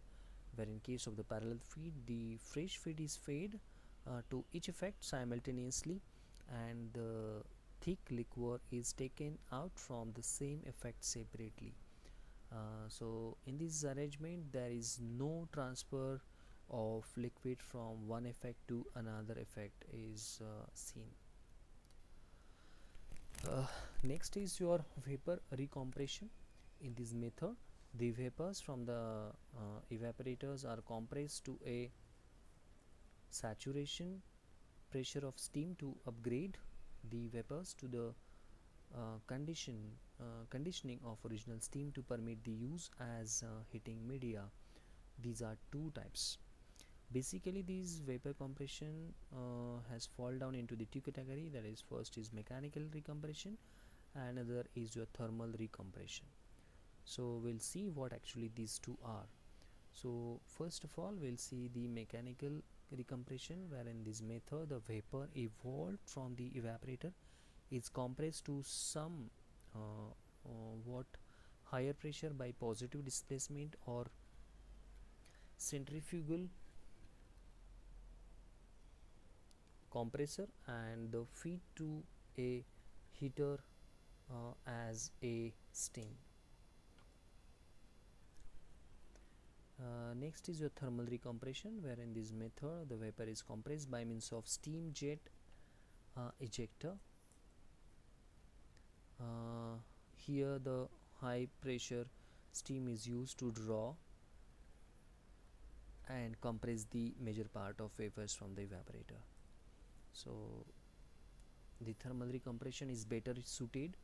where in case of the parallel feed, the fresh feed is fed to each effect simultaneously, and the thick liquor is taken out from the same effect separately. So in this arrangement, there is no transfer of liquid from one effect to another effect is seen. Next is your vapor recompression. In this method, the vapors from the evaporators are compressed to a saturation pressure of steam to upgrade the vapors to the conditioning of original steam to permit the use as heating media. These are two types. Basically, these vapor compression has fall down into the two category. That is, first is mechanical recompression, and another is your thermal recompression. So we'll see what actually these two are. So first of all, we'll see the mechanical recompression, where in this method the vapor evolved from the evaporator is compressed to some what higher pressure by positive displacement or centrifugal compressor, and the feed to a heater as a steam. Next is your thermal recompression, where in this method the vapor is compressed by means of steam jet ejector. Here the high pressure steam is used to draw and compress the major part of vapors from the evaporator. So the thermal recompression is better suited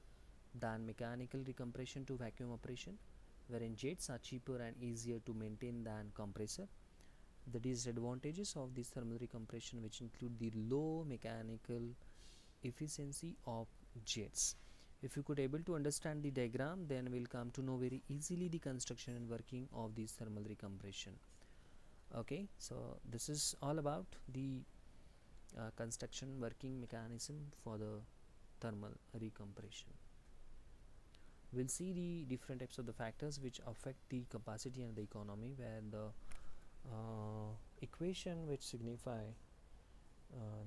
than mechanical recompression to vacuum operation, wherein jets are cheaper and easier to maintain than compressor. The disadvantages of this thermal recompression, which include the low mechanical efficiency of jets. If you could able to understand the diagram, then we'll come to know very easily the construction and working of this thermal recompression. Okay, so this is all about the construction working mechanism for the thermal recompression. We'll see the different types of the factors which affect the capacity and the economy, where the equation which signify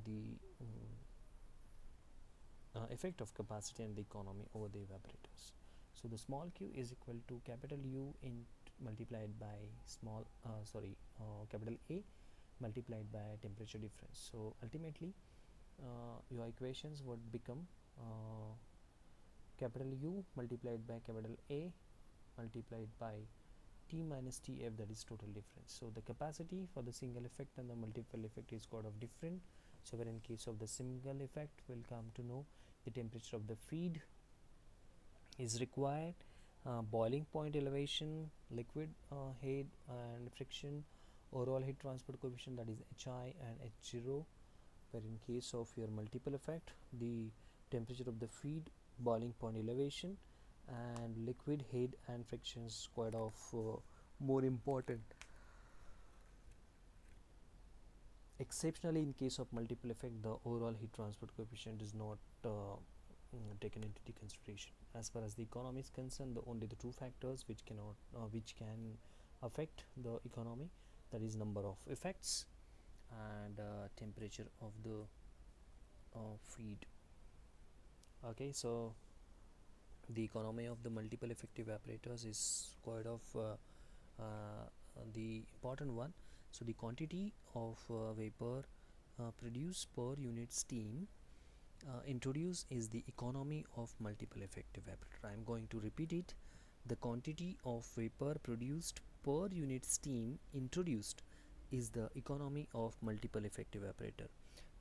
the effect of capacity and the economy over the evaporators. So the small q is equal to capital U in multiplied by small capital A multiplied by temperature difference. So ultimately your equations would become capital U multiplied by capital A multiplied by T minus Tf, that is total difference. So the capacity for the single effect and the multiple effect is quite of different. So where in case of the single effect, we'll come to know the temperature of the feed is required, boiling point elevation, liquid head and friction, overall heat transport coefficient, that is Hi and H0. Where in case of your multiple effect, the temperature of the feed, boiling point elevation and liquid head and friction is quite of more important. Exceptionally, in case of multiple effect, the overall heat transport coefficient is not taken into the consideration. As far as the economy is concerned, only the two factors which can affect the economy, that is number of effects and temperature of the feed. Okay, so the economy of the multiple effect evaporators is quite of the important one. So the quantity of vapor produced per unit steam introduced is the economy of multiple effect evaporator. I am going to repeat it. The quantity of vapor produced per unit steam introduced is the economy of multiple effect evaporator.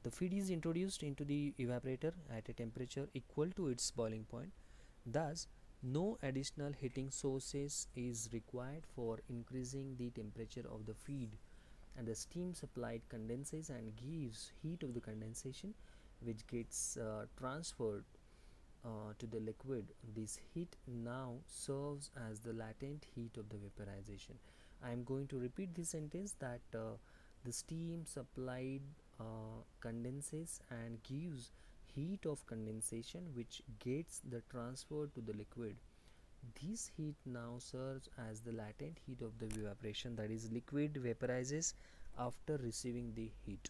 The feed is introduced into the evaporator at a temperature equal to its boiling point. Thus, no additional heating sources is required for increasing the temperature of the feed, and the steam supplied condenses and gives heat of the condensation, which gets transferred to the liquid. This heat now serves as the latent heat of the vaporization. I am going to repeat this sentence, that the steam supplied condenses and gives heat of condensation, which gets the transfer to the liquid. This heat now serves as the latent heat of the evaporation, that is liquid vaporizes after receiving the heat.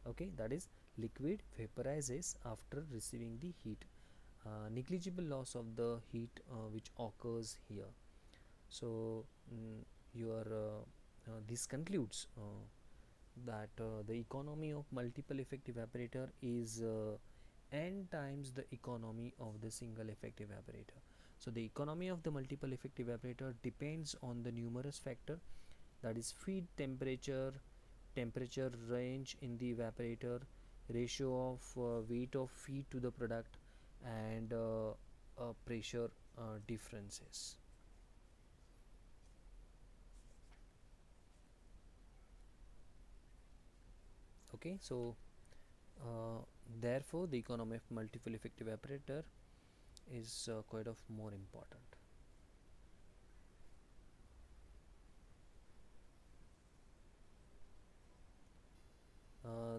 Okay, that is liquid vaporizes after receiving the heat. Negligible loss of the heat which occurs here. So this concludes that the economy of multiple effect evaporator is n times the economy of the single effect evaporator. So the economy of the multiple effect evaporator depends on the numerous factor, that is feed temperature, temperature range in the evaporator, ratio of weight of feed to the product, and pressure differences. Okay, so uh, therefore the economy of multiple effective evaporator is quite of more important.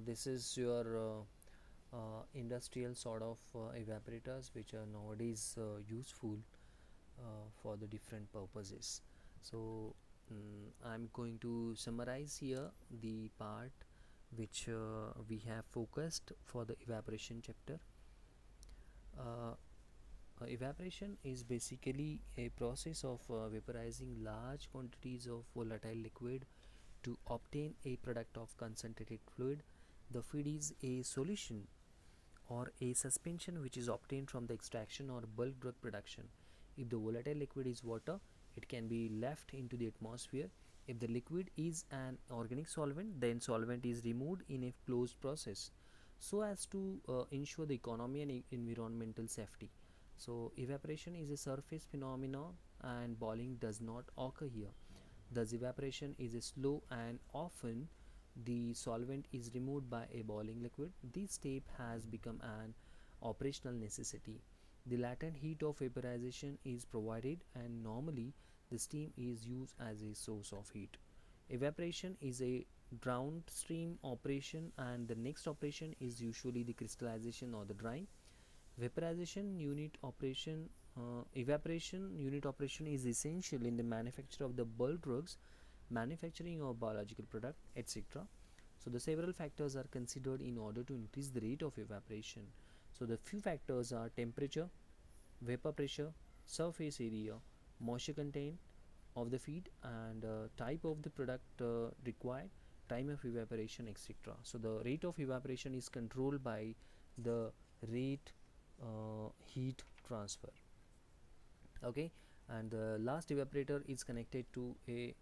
This is your industrial sort of evaporators which are nowadays useful for the different purposes. So I'm going to summarize here the part which we have focused for the evaporation chapter. uh, Evaporation is basically a process of vaporizing large quantities of volatile liquid to obtain a product of concentrated fluid. The fluid is a solution or a suspension which is obtained from the extraction or bulk drug production. If the volatile liquid is water, it can be left into the atmosphere. If the liquid is an organic solvent, then solvent is removed in a closed process so as to ensure the economy and environmental safety. So evaporation is a surface phenomenon and boiling does not occur here. Thus evaporation is a slow and often the solvent is removed by a boiling liquid. This step has become an operational necessity. The latent heat of vaporization is provided and normally the steam is used as a source of heat. Evaporation is a downstream operation and the next operation is usually the crystallization or the drying. Vaporization unit operation Evaporation unit operation is essential in the manufacture of the bulk drugs, manufacturing of biological product, etc. So the several factors are considered in order to increase the rate of evaporation. So the few factors are temperature, vapor pressure, surface area, moisture content of the feed, and type of the product required, time of evaporation, etc. So the rate of evaporation is controlled by the rate heat transfer. Okay, and the last evaporator is connected to a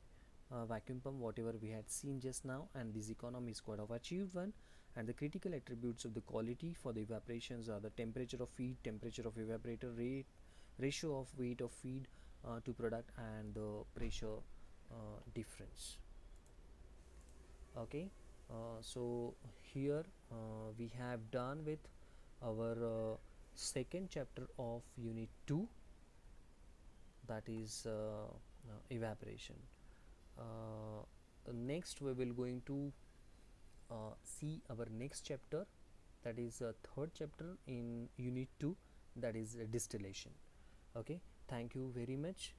vacuum pump, whatever we had seen just now, and this economy is quite of achieved one. And the critical attributes of the quality for the evaporations are the temperature of feed, temperature of evaporator, rate, ratio of weight of feed to product, and the pressure difference. Okay, so here we have done with our second chapter of unit 2, that is evaporation. Next we will going to see our next chapter, that is third chapter in unit 2, that is distillation. Okay, thank you very much.